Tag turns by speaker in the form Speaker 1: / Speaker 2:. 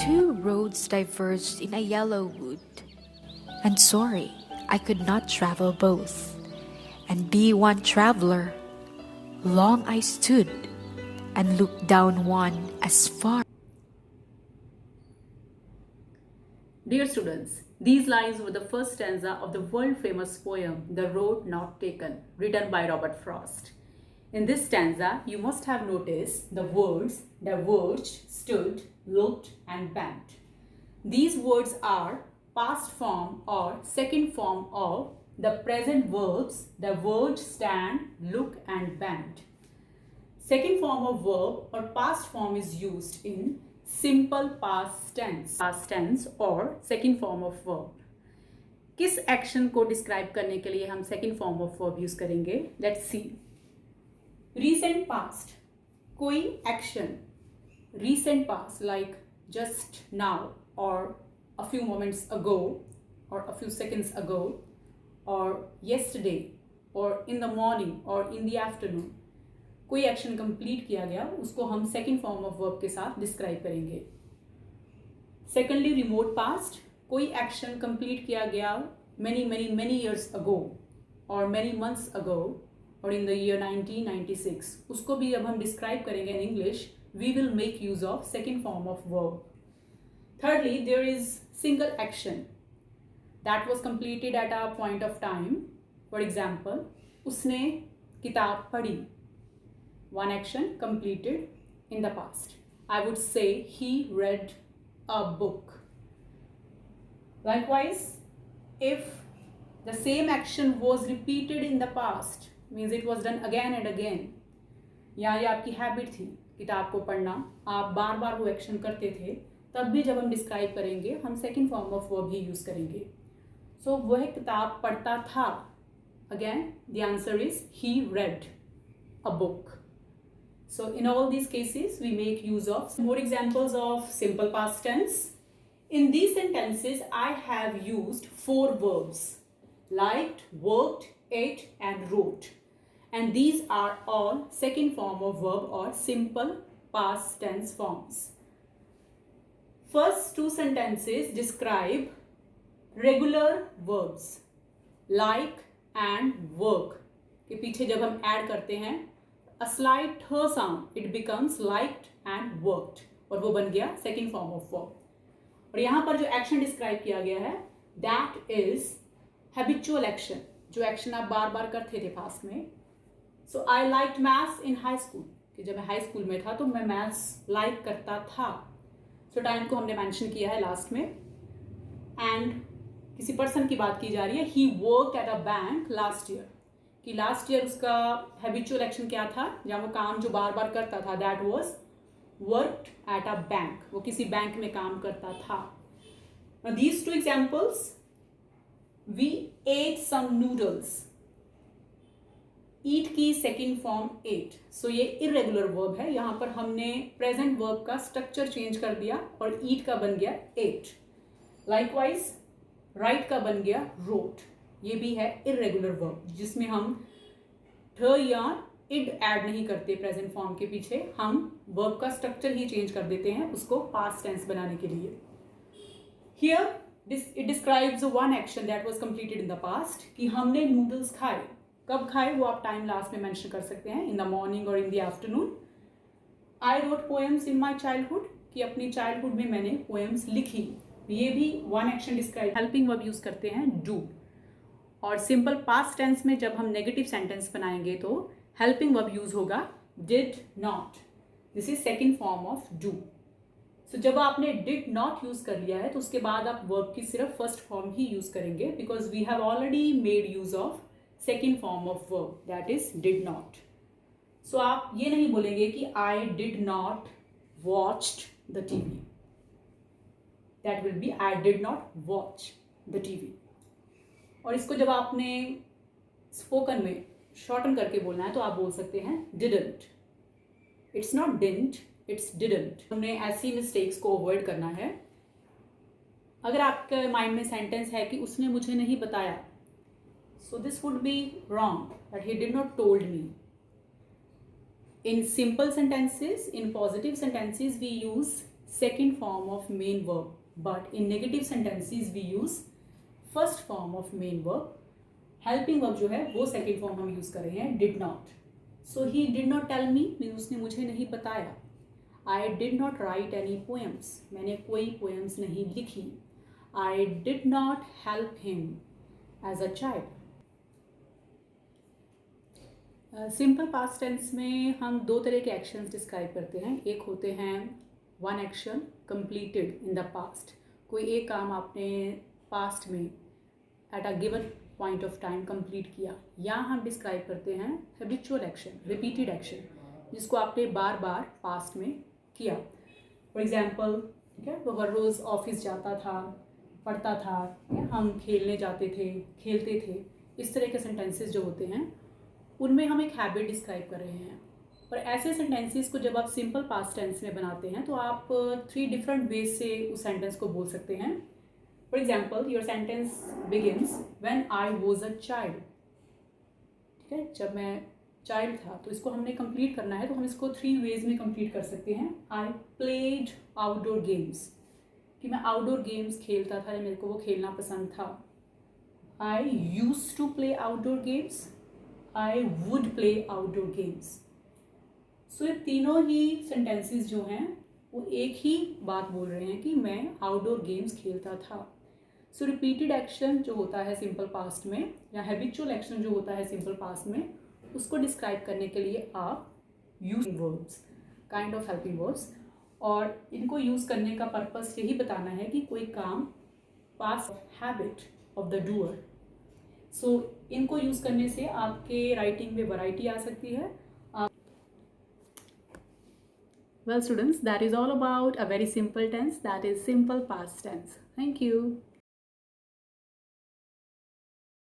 Speaker 1: Two roads diverged in a yellow wood, and sorry, I could not travel both, and be one traveler. Long I stood, and looked down one as far.
Speaker 2: Dear students, these lines were the first stanza of the world-famous poem, The Road Not Taken, written by Robert Frost. In this stanza, you must have noticed the words diverged, stood, looked, and bent. These words are past form or second form of the present verbs diverge, stand, look, and bend. Second form of verb or past form is used in simple past tense or second form of verb. किस action को describe करने के लिए हम second form of verb use करेंगे? Let's see. Recent past, कोई action recent past like just now or a few moments ago or a few seconds ago or yesterday or in the morning or in the afternoon, कोई action complete किया गया उसको हम second form of verb के साथ describe करेंगे. Secondly, remote past, कोई action complete किया गया many years ago और many months ago और in the year 1996, उसको भी जब हम डिस्क्राइब करेंगे in English, we will make use of second form of verb. Thirdly, there is single action that was completed at a point of time. For example, उसने किताब पढ़ी. One action completed in the past. I would say he read a book. Likewise, if the same action was repeated in the past, means it was done again and again, या ये आपकी habit थी किताब को पढ़ना, आप बार बार वो action करते थे, तब भी जब हम डिस्क्राइब करेंगे हम second form of verb he use करेंगे. सो वह किताब पढ़ता था. Again the answer is he red a book. So in all these cases, we make use of more examples of simple past tense. In these sentences, I have used 4 verbs: liked, worked, ate, and wrote. And these are all second form of verb or simple past tense forms. First 2 sentences describe regular verbs like and work. के पीछे जब हम add करते हैं a slight th sound, it becomes liked and worked, और वो बन गया second form of verb. और यहाँ पर जो एक्शन डिस्क्राइब किया गया है that is habitual action, जो एक्शन आप बार बार करते थे पास्ट में. So I liked maths in high school, कि जब मैं हाई स्कूल में था तो मैं मैथ्स लाइक करता था. सो टाइम को हमने मेंशन किया है लास्ट में. एंड किसी पर्सन की बात की जा रही है, he worked at a bank last year, कि लास्ट ईयर उसका हैबिचुअल एक्शन क्या था, या वो काम जो बार बार करता था, that was worked at a bank, वो किसी बैंक में काम करता था. These 2 examples, we ate some noodles. Eat की सेकेंड फॉर्म एट. सो ये इरेगुलर वर्ब है, यहाँ पर हमने प्रेजेंट वर्ब का स्ट्रक्चर चेंज कर दिया और ईट का बन गया एट. लाइकवाइज राइट का बन गया रोट. ये भी है इरेगुलर वर्ब जिसमें हम थ या इड ऐड नहीं करते प्रेजेंट फॉर्म के पीछे, हम वर्ब का स्ट्रक्चर ही चेंज कर देते हैं उसको पास्ट टेंस बनाने के लिए. Here it describes one action that was completed in the past, कि हमने नूडल्स खाए. कब खाए वो आप टाइम लास्ट में मेंशन कर सकते हैं, इन द मॉर्निंग और in the afternoon. I wrote poems in my childhood, कि अपनी चाइल्डहुड में मैंने पोएम्स लिखी. ये भी one action describe. Helping verb use करते हैं डू. और सिंपल पास्ट टेंस में जब हम नेगेटिव सेंटेंस बनाएंगे तो हेल्पिंग वर्ब यूज होगा did not. This is second form of do. So जब आपने डिड नॉट यूज कर लिया है तो उसके बाद आप वर्ब की सिर्फ फर्स्ट फॉर्म ही यूज करेंगे, because we have already made use of second form of verb, that is did not. So आप ये नहीं बोलेंगे कि I did not watched the TV. That will be I did not watch the TV. और इसको जब आपने spoken में शॉर्टन करके बोलना है तो आप बोल सकते हैं didn't. It's not didn't, it's didn't. हमने ऐसी मिस्टेक्स को अवॉइड करना है. अगर आपके माइंड में सेंटेंस है कि उसने मुझे नहीं बताया, so this would be wrong, that he did not told me. In simple sentences, in positive sentences, we use second form of main verb, but in negative sentences we use first form of main verb. Helping verb जो है वो second form हम use कर रहे हैं did not. So he did not tell me, उसने मुझे नहीं बताया. I did not write any poems, मैंने कोई poems नहीं लिखी. I did not help him as a child. Simple past tense में हम दो तरह के एक्शंस डिस्क्राइब करते हैं. एक होते हैं one action completed in the past. कोई एक काम आपने पास्ट में at a given point of time complete किया. या हम डिस्क्राइब करते हैं हैबिचुअल एक्शन, रिपीटेड एक्शन, जिसको आपने बार बार पास्ट में किया. फॉर एग्जाम्पल, ठीक है, वो हर रोज़ ऑफिस जाता था, पढ़ता था, हम खेलने जाते थे, खेलते थे. इस तरह के सेंटेंसेस जो होते हैं उनमें हम एक हैबिट डिस्क्राइब कर रहे हैं. और ऐसे सेंटेंसेस को जब आप सिंपल पास्ट टेंस में बनाते हैं तो आप 3 डिफरेंट वेज से उस सेंटेंस को बोल सकते हैं. For example, your sentence begins when I was a child. ठीक है, जब मैं चाइल्ड था, तो इसको हमने कंप्लीट करना है तो हम इसको 3 वेज में कंप्लीट कर सकते हैं. आई प्लेड आउटडोर गेम्स, कि मैं आउटडोर गेम्स खेलता था या मेरे को वो खेलना पसंद था. I used to play outdoor games, I would play outdoor games. So ये तीनों ही सेंटेंसेस जो हैं वो एक ही बात बोल रहे हैं कि मैं आउटडोर गेम्स खेलता था. सो रिपीटेड एक्शन जो होता है सिंपल पास्ट में, या हैबिचुअल एक्शन जो होता है सिंपल पास्ट में, उसको डिस्क्राइब करने के लिए आप use verbs, kind of helping verbs. और इनको यूज़ करने का पर्पस यही बताना है कि कोई काम past habit of the doer. So इनको यूज़ करने से आपके राइटिंग में वैरायटी आ सकती है. Well students, that is all about a very simple tense, that is simple past tense. Thank you.